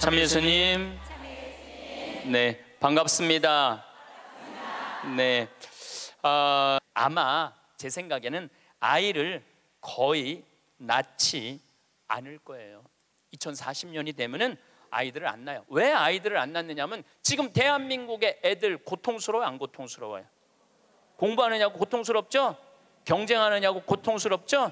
참 예수님. 네, 반갑습니다. 네, 아마 제 생각에는 아이를 거의 낳지 않을 거예요. 2040년이 되면은 아이들을 안 낳아요. 왜 아이들을 안 낳느냐면 지금 대한민국의 애들 고통스러워요, 안 고통스러워요? 공부하느냐고 고통스럽죠? 경쟁하느냐고 고통스럽죠?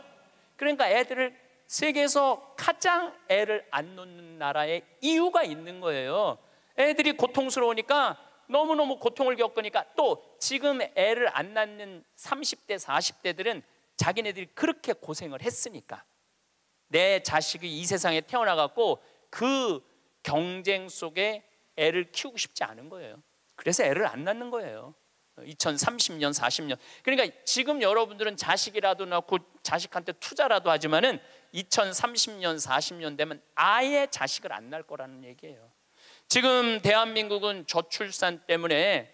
그러니까 애들을 세계에서 가장 애를 안 놓는 나라에 이유가 있는 거예요. 애들이 고통스러우니까 너무너무 고통을 겪으니까, 또 지금 애를 안 낳는 30대 40대들은 자기네들이 그렇게 고생을 했으니까 내 자식이 이 세상에 태어나갖고 그 경쟁 속에 애를 키우고 싶지 않은 거예요. 그래서 애를 안 낳는 거예요. 2030년 40년. 그러니까 지금 여러분들은 자식이라도 낳고 자식한테 투자라도 하지만은 2030년 40년 되면 아예 자식을 안 낳을 거라는 얘기예요. 지금 대한민국은 저출산 때문에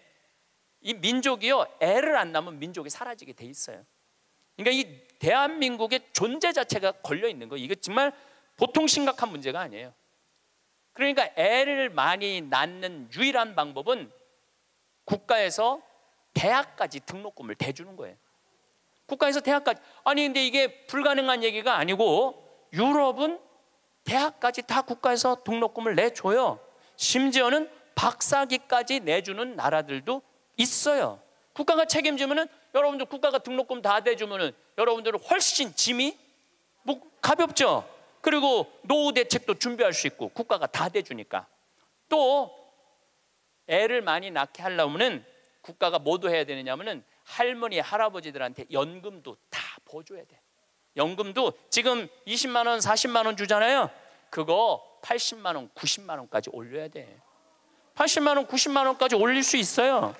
이 민족이요, 애를 안 낳으면 민족이 사라지게 돼 있어요. 그러니까 이 대한민국의 존재 자체가 걸려 있는 거예요. 이거 정말 보통 심각한 문제가 아니에요. 그러니까 애를 많이 낳는 유일한 방법은 국가에서 대학까지 등록금을 대주는 거예요. 국가에서 대학까지. 아니 근데 이게 불가능한 얘기가 아니고 유럽은 대학까지 다 국가에서 등록금을 내줘요. 심지어는 박사학위까지 내주는 나라들도 있어요. 국가가 책임지면은, 여러분들 국가가 등록금 다 대주면은 여러분들은 훨씬 짐이 가볍죠. 그리고 노후 대책도 준비할 수 있고 국가가 다 대주니까. 또 애를 많이 낳게 하려면은 국가가 뭐도 해야 되느냐면은 할머니 할아버지들한테 연금도 다 보줘야 돼. 연금도 지금 20만 원 40만 원 주잖아요. 그거 80만 원 90만 원까지 올려야 돼. 80만 원 90만 원까지 올릴 수 있어요.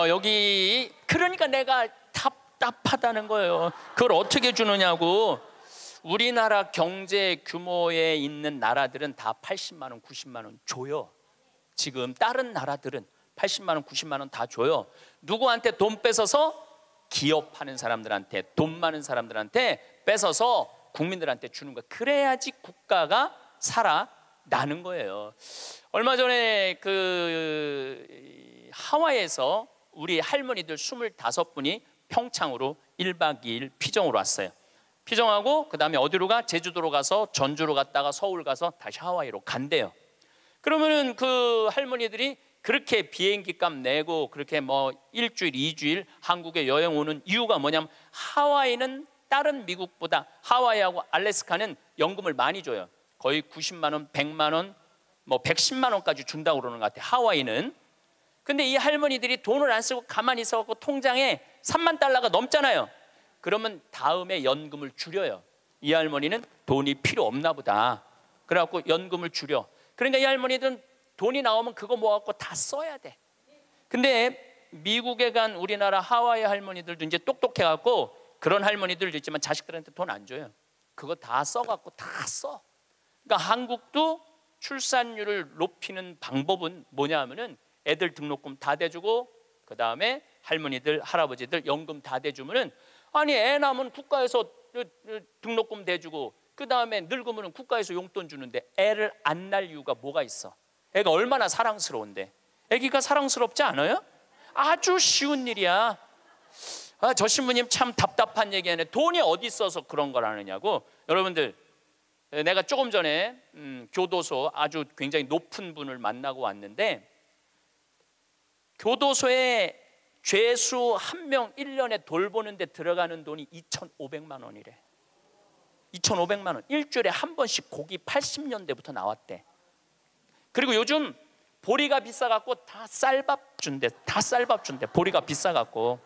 여기 그러니까 내가 답답하다는 거예요. 그걸 어떻게 주느냐고. 우리나라 경제 규모에 있는 나라들은 다 80만 원 90만 원 줘요. 지금 다른 나라들은 80만 원 90만 원 다 줘요. 누구한테 돈 뺏어서? 기업하는 사람들한테, 돈 많은 사람들한테 뺏어서 국민들한테 주는 거예요. 그래야지 국가가 살아나는 거예요. 얼마 전에 그 하와이에서 우리 할머니들 25분이 평창으로 1박 2일 피정으로 왔어요. 피정하고 그 다음에 어디로 가? 제주도로 가서 전주로 갔다가 서울 가서 다시 하와이로 간대요. 그러면은 그 할머니들이 그렇게 비행기 값 내고 그렇게 뭐 일주일, 2주일 한국에 여행 오는 이유가 뭐냐면, 하와이는 다른 미국보다, 하와이하고 알래스카는 연금을 많이 줘요. 거의 90만 원, 100만 원, 뭐 110만 원까지 준다고 그러는 것 같아요, 하와이는. 근데 이 할머니들이 돈을 안 쓰고 가만히 있어갖고 통장에 3만 달러가 넘잖아요. 그러면 다음에 연금을 줄여요. 이 할머니는 돈이 필요 없나 보다. 그래갖고 연금을 줄여. 그러니까 이 할머니들은 돈이 나오면 그거 모아갖고 다 써야 돼. 근데 미국에 간 우리나라 하와이 할머니들도 이제 똑똑해갖고, 그런 할머니들도 있지만 자식들한테 돈 안 줘요. 그거 다 써갖고 다 써. 그러니까 한국도 출산율을 높이는 방법은 뭐냐 하면은 애들 등록금 다 대주고, 그 다음에 할머니들 할아버지들 연금 다 대주면은, 아니 애 낳으면 국가에서 등록금 대주고 그 다음에 늙으면 국가에서 용돈 주는데 애를 안 낳을 이유가 뭐가 있어? 애가 얼마나 사랑스러운데. 애기가 사랑스럽지 않아요? 아주 쉬운 일이야. 저 신부님 참 답답한 얘기하네. 돈이 어디 있어서 그런 걸 하느냐고. 여러분들, 내가 조금 전에 교도소 아주 굉장히 높은 분을 만나고 왔는데, 교도소에 죄수 한 명 1년에 돌보는 데 들어가는 돈이 2,500만 원이래. 2,500만 원. 일주일에 한 번씩 고기 80년대부터 나왔대. 그리고 요즘 보리가 비싸갖고 다 쌀밥 준대. 다 쌀밥 준대. 보리가 비싸갖고.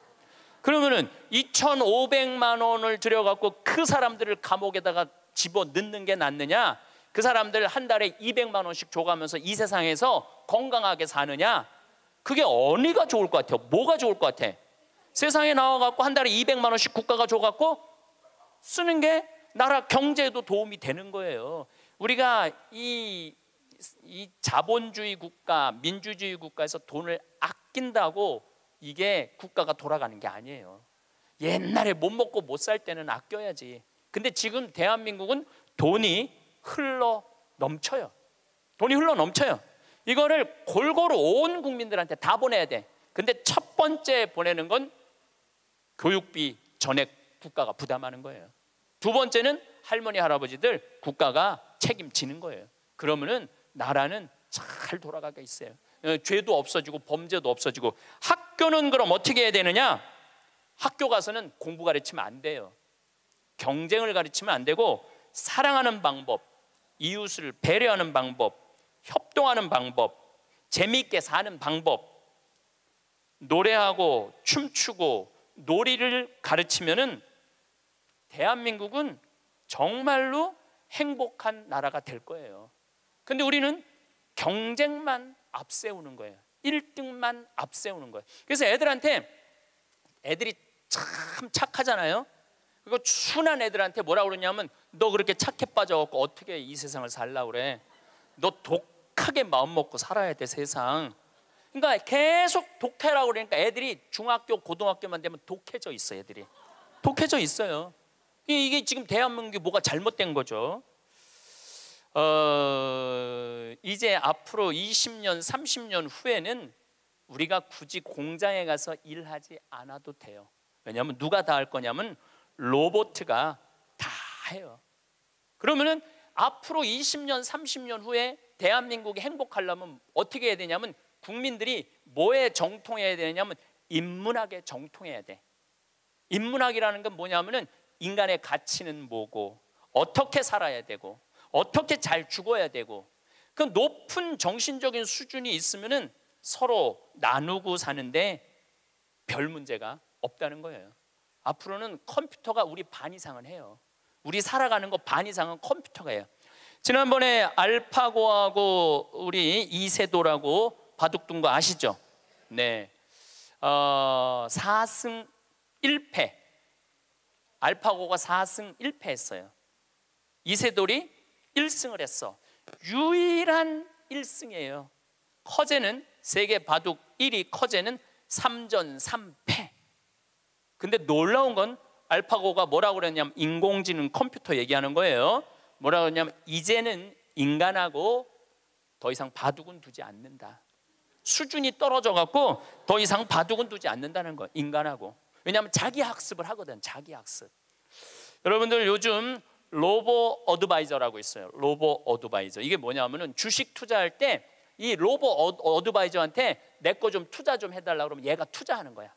그러면은 2,500만 원을 들여갖고 그 사람들을 감옥에다가 집어 넣는 게 낫느냐? 그 사람들 한 달에 200만 원씩 줘가면서 이 세상에서 건강하게 사느냐? 그게 어디가 좋을 것 같아요? 뭐가 좋을 것 같아? 세상에 나와갖고 한 달에 200만 원씩 국가가 줘갖고 쓰는 게 나라 경제에도 도움이 되는 거예요. 우리가 이 자본주의 국가, 민주주의 국가에서 돈을 아낀다고 이게 국가가 돌아가는 게 아니에요. 옛날에 못 먹고 못 살 때는 아껴야지. 근데 지금 대한민국은 돈이 흘러 넘쳐요. 돈이 흘러 넘쳐요. 이거를 골고루 온 국민들한테 다 보내야 돼. 근데 첫 번째 보내는 건 교육비 전액 국가가 부담하는 거예요. 두 번째는 할머니 할아버지들 국가가 책임지는 거예요. 그러면은 나라는 잘 돌아가게 있어요. 죄도 없어지고 범죄도 없어지고. 학교는 그럼 어떻게 해야 되느냐? 학교 가서는 공부 가르치면 안 돼요. 경쟁을 가르치면 안 되고, 사랑하는 방법, 이웃을 배려하는 방법, 협동하는 방법, 재미있게 사는 방법, 노래하고 춤추고 놀이를 가르치면은 대한민국은 정말로 행복한 나라가 될 거예요. 근데 우리는 경쟁만 앞세우는 거예요. 1등만 앞세우는 거예요. 그래서 애들이 참 착하잖아요. 그리고 순한 애들한테 뭐라 그러냐면, 너 그렇게 착해 빠져갖고 어떻게 이 세상을 살려고 그래? 너 독하게 마음 먹고 살아야 돼, 세상. 그러니까 계속 독해라고 그러니까 애들이 중학교, 고등학교만 되면 독해져 있어요. 애들이 독해져 있어요. 이게 지금 대한민국이 뭐가 잘못된 거죠. 이제 앞으로 20년, 30년 후에는 우리가 굳이 공장에 가서 일하지 않아도 돼요. 왜냐하면 누가 다 할 거냐면 로봇가 다 해요. 그러면은 앞으로 20년, 30년 후에 대한민국이 행복하려면 어떻게 해야 되냐면, 국민들이 뭐에 정통해야 되냐면 인문학에 정통해야 돼. 인문학이라는 건 뭐냐면은 인간의 가치는 뭐고, 어떻게 살아야 되고, 어떻게 잘 죽어야 되고, 그 높은 정신적인 수준이 있으면은 서로 나누고 사는데 별 문제가 없다는 거예요. 앞으로는 컴퓨터가 우리 반 이상은 해요. 우리 살아가는 거 반 이상은 컴퓨터가 해요. 지난번에 알파고하고 우리 이세돌하고 바둑둔 거 아시죠? 네. 4승 1패. 알파고가 4승 1패 했어요. 이세돌이 1승을 했어. 유일한 1승이에요. 커제는 세계 바둑 1위 커제는 3전 3패. 근데 놀라운 건 알파고가 뭐라고 그랬냐면, 인공지능 컴퓨터 얘기하는 거예요. 뭐라고 그랬냐면, 이제는 인간하고 더 이상 바둑은 두지 않는다. 수준이 떨어져 갖고 더 이상 바둑은 두지 않는다는 거예요. 인간하고. 왜냐하면 자기 학습을 하거든. 자기 학습. 여러분들 요즘 로보 어드바이저라고 있어요. 로보 어드바이저. 이게 뭐냐면은 주식 투자할 때 이 로보 어드바이저한테 내 거 좀 투자 좀 해달라고 그러면 얘가 투자하는 거야.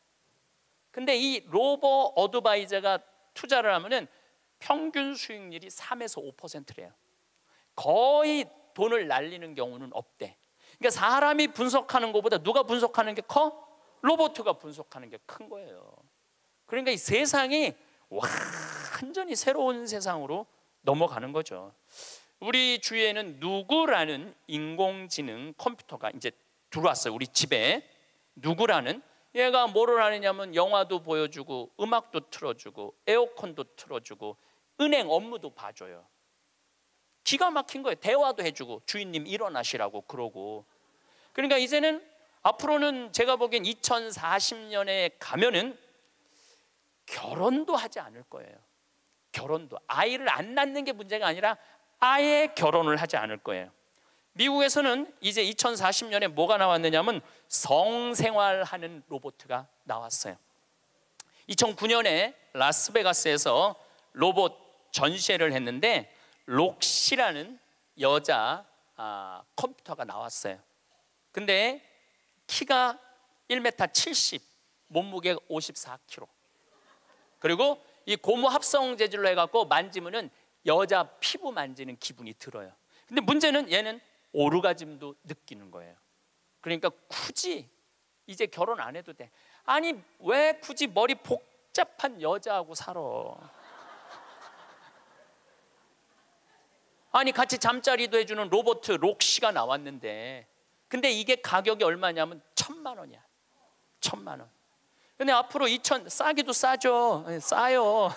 근데 이 로보 어드바이저가 투자를 하면은 평균 수익률이 3에서 5%래요. 거의 돈을 날리는 경우는 없대. 그러니까 사람이 분석하는 것보다 누가 분석하는 게 커? 로봇가 분석하는 게 큰 거예요. 그러니까 이 세상이 완전히 새로운 세상으로 넘어가는 거죠. 우리 주위에는 누구라는 인공지능 컴퓨터가 이제 들어왔어요. 우리 집에. 누구라는, 얘가 뭐를 하느냐면 영화도 보여주고 음악도 틀어주고 에어컨도 틀어주고 은행 업무도 봐줘요. 기가 막힌 거예요. 대화도 해주고 주인님 일어나시라고 그러고. 그러니까 이제는 앞으로는 제가 보기엔 2040년에 가면은 결혼도 하지 않을 거예요. 결혼도. 아이를 안 낳는 게 문제가 아니라 아예 결혼을 하지 않을 거예요. 미국에서는 이제 2040년에 뭐가 나왔느냐면 성생활하는 로봇가 나왔어요. 2009년에 라스베가스에서 로봇 전시회를 했는데 록시라는 여자 컴퓨터가 나왔어요. 근데 키가 1m 70, 몸무게가 54kg. 그리고 이 고무 합성 재질로 해갖고 만지면은 여자 피부 만지는 기분이 들어요. 근데 문제는 얘는 오르가즘도 느끼는 거예요. 그러니까 굳이 이제 결혼 안 해도 돼. 아니 왜 굳이 머리 복잡한 여자하고 살아? 아니 같이 잠자리도 해주는 로봇 록시가 나왔는데, 근데 이게 가격이 얼마냐면 1,000만 원이야. 1,000만 원. 근데 앞으로 싸기도 싸죠. 싸요.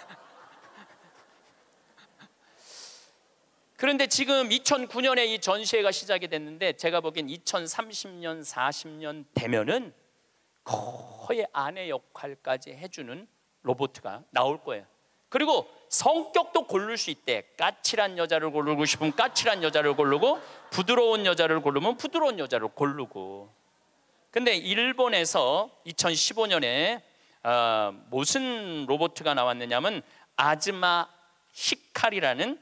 그런데 지금 2009년에 이 전시회가 시작이 됐는데 제가 보기엔 2030년, 40년 되면은 거의 아내 역할까지 해주는 로봇가 나올 거예요. 그리고 성격도 고를 수 있대. 까칠한 여자를 고르고 싶으면 까칠한 여자를 고르고, 부드러운 여자를 고르면 부드러운 여자를 고르고. 근데 일본에서 2015년에 무슨 로봇가 나왔느냐면 아즈마 히카리라는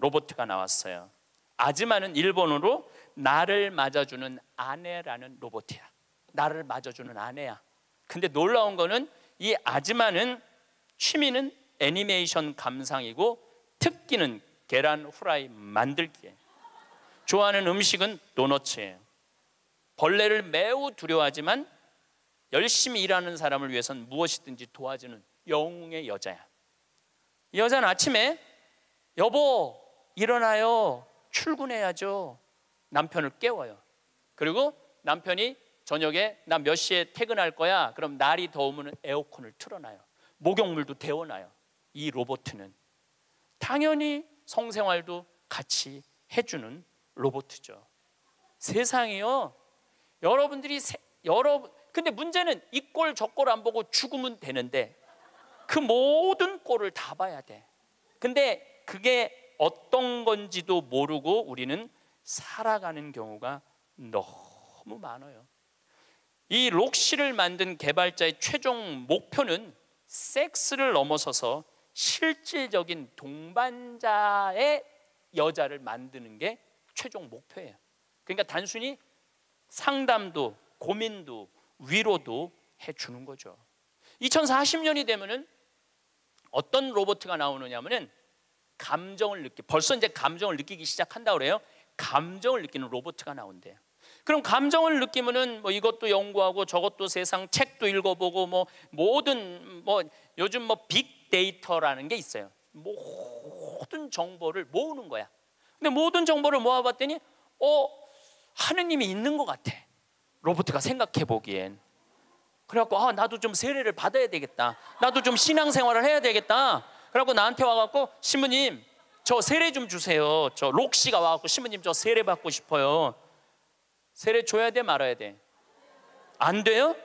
로봇가 나왔어요. 아즈마는 일본어로 나를 맞아주는 아내라는 로봇이야. 나를 맞아주는 아내야. 근데 놀라운 거는 이 아즈마는 취미는 애니메이션 감상이고 특기는 계란 후라이 만들기예요. 좋아하는 음식은 도너츠예요. 벌레를 매우 두려워하지만 열심히 일하는 사람을 위해서는 무엇이든지 도와주는 영웅의 여자야. 이 여자는 아침에 여보 일어나요, 출근해야죠. 남편을 깨워요. 그리고 남편이 저녁에 나 몇 시에 퇴근할 거야. 그럼 날이 더우면 에어컨을 틀어놔요. 목욕물도 데워놔요. 이 로봇은 당연히 성생활도 같이 해주는 로봇이죠. 세상이요, 여러분들이 근데 문제는 이 꼴 저 꼴 안 보고 죽으면 되는데 그 모든 꼴을 다 봐야 돼. 근데 그게 어떤 건지도 모르고 우리는 살아가는 경우가 너무 많아요. 이 록시를 만든 개발자의 최종 목표는 섹스를 넘어서서 실질적인 동반자의 여자를 만드는 게 최종 목표예요. 그러니까 단순히 상담도 고민도 위로도 해주는 거죠. 2040년이 되면은 어떤 로봇가 나오느냐면은 벌써 이제 감정을 느끼기 시작한다고 그래요. 감정을 느끼는 로봇가 나온대요. 그럼 감정을 느끼면은 뭐 이것도 연구하고 저것도 세상 책도 읽어보고 뭐 모든 요즘 빅데이터라는 게 있어요. 모든 정보를 모으는 거야. 근데 모든 정보를 모아봤더니 하느님이 있는 것 같아. 로봇가 생각해 보기엔. 그래갖고 나도 좀 세례를 받아야 되겠다. 나도 좀 신앙생활을 해야 되겠다. 그래갖고 나한테 와갖고 신부님 저 세례 좀 주세요. 저 록시가 와갖고 신부님 저 세례 받고 싶어요. 세례 줘야 돼 말아야 돼? 안 돼요?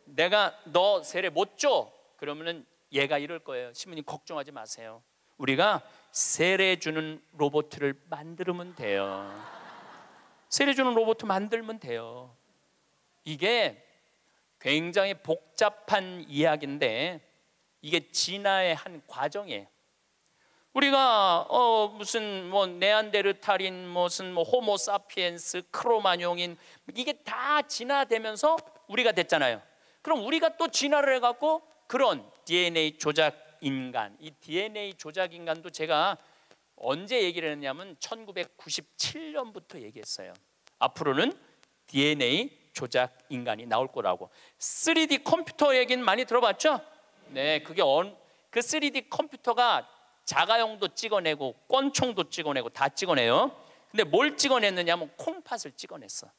내가 너 세례 못 줘? 그러면은 얘가 이럴 거예요. 신부님 걱정하지 마세요. 우리가 세례 주는 로봇을 만들면 돼요. 세례 주는 로봇 만들면 돼요. 이게 굉장히 복잡한 이야기인데 이게 진화의 한 과정이에요. 우리가 무슨 네안데르탈인 무슨 호모사피엔스 크로마뇽인 이게 다 진화되면서 우리가 됐잖아요. 그럼 우리가 또 진화를 해갖고 그런 DNA 조작 인간, 이 DNA 조작 인간도 제가 언제 얘기를 했냐면 1997년부터 얘기했어요. 앞으로는 DNA 조작 인간이 나올 거라고. 3D 컴퓨터 얘기는 많이 들어봤죠? 네, 그게 그 3D 컴퓨터가 자가용도 찍어내고 권총도 찍어내고 다 찍어내요. 근데 뭘 찍어냈느냐면 콩팥을 찍어냈어.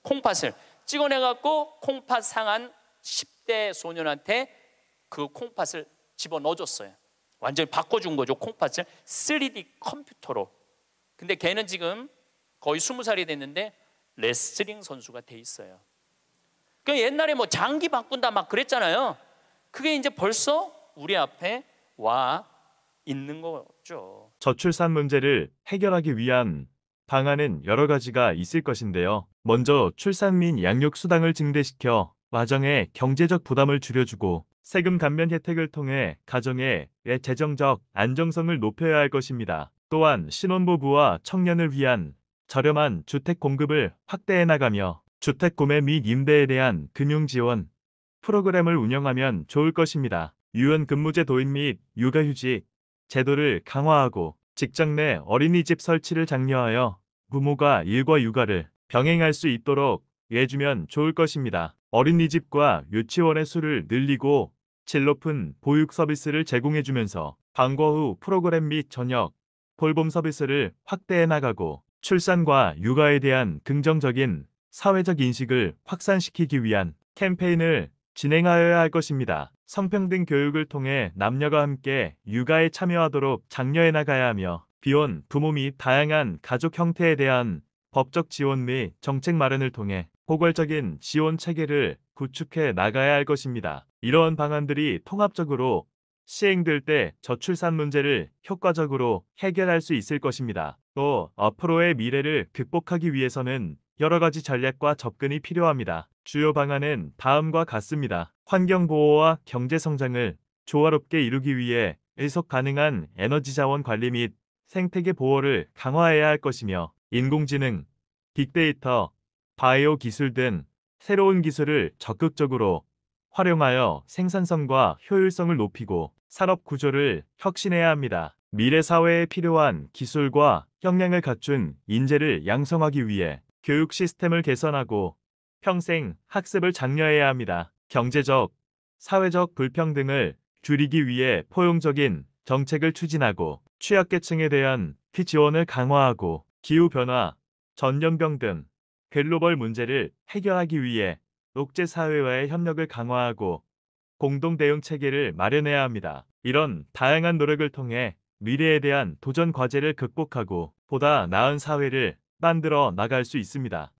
콩팥을 찍어내갖고 콩팥 상한 10대 소년한테 그 콩팥을 집어넣어줬어요. 완전히 바꿔준 거죠. 콩팥을 3D 컴퓨터로. 근데 걔는 지금 거의 20살이 됐는데 레슬링 선수가 돼 있어요. 그 옛날에 장기 바꾼다 막 그랬잖아요. 그게 이제 벌써 우리 앞에 와 있는 거죠. 저출산 문제를 해결하기 위한 방안은 여러 가지가 있을 것인데요. 먼저 출산 및 양육 수당을 증대시켜 가정의 경제적 부담을 줄여주고 세금 감면 혜택을 통해 가정의 재정적 안정성을 높여야 할 것입니다. 또한 신혼부부와 청년을 위한 저렴한 주택 공급을 확대해 나가며 주택 구매 및 임대에 대한 금융 지원 프로그램을 운영하면 좋을 것입니다. 유연근무제 도입 및 육아휴직 제도를 강화하고 직장 내 어린이집 설치를 장려하여 부모가 일과 육아를 병행할 수 있도록 해주면 좋을 것입니다. 어린이집과 유치원의 수를 늘리고 질 높은 보육 서비스를 제공해주면서 방과 후 프로그램 및 저녁, 돌봄 서비스를 확대해 나가고 출산과 육아에 대한 긍정적인 사회적 인식을 확산시키기 위한 캠페인을 진행하여야 할 것입니다. 성평등 교육을 통해 남녀가 함께 육아에 참여하도록 장려해 나가야 하며 비혼, 부모 및 다양한 가족 형태에 대한 법적 지원 및 정책 마련을 통해 포괄적인 지원 체계를 구축해 나가야 할 것입니다. 이러한 방안들이 통합적으로 시행될 때 저출산 문제를 효과적으로 해결할 수 있을 것입니다. 또 앞으로의 미래를 극복하기 위해서는 여러 가지 전략과 접근이 필요합니다. 주요 방안은 다음과 같습니다. 환경 보호와 경제 성장을 조화롭게 이루기 위해 지속 가능한 에너지 자원 관리 및 생태계 보호를 강화해야 할 것이며, 인공지능, 빅데이터, 바이오 기술 등 새로운 기술을 적극적으로 활용하여 생산성과 효율성을 높이고 산업 구조를 혁신해야 합니다. 미래 사회에 필요한 기술과 역량을 갖춘 인재를 양성하기 위해 교육 시스템을 개선하고 평생 학습을 장려해야 합니다. 경제적, 사회적 불평등을 줄이기 위해 포용적인 정책을 추진하고 취약계층에 대한 지원을 강화하고 기후변화, 전염병 등 글로벌 문제를 해결하기 위해 국제사회와의 협력을 강화하고 공동 대응 체계를 마련해야 합니다. 이런 다양한 노력을 통해 미래에 대한 도전 과제를 극복하고 보다 나은 사회를 만들어 나갈 수 있습니다.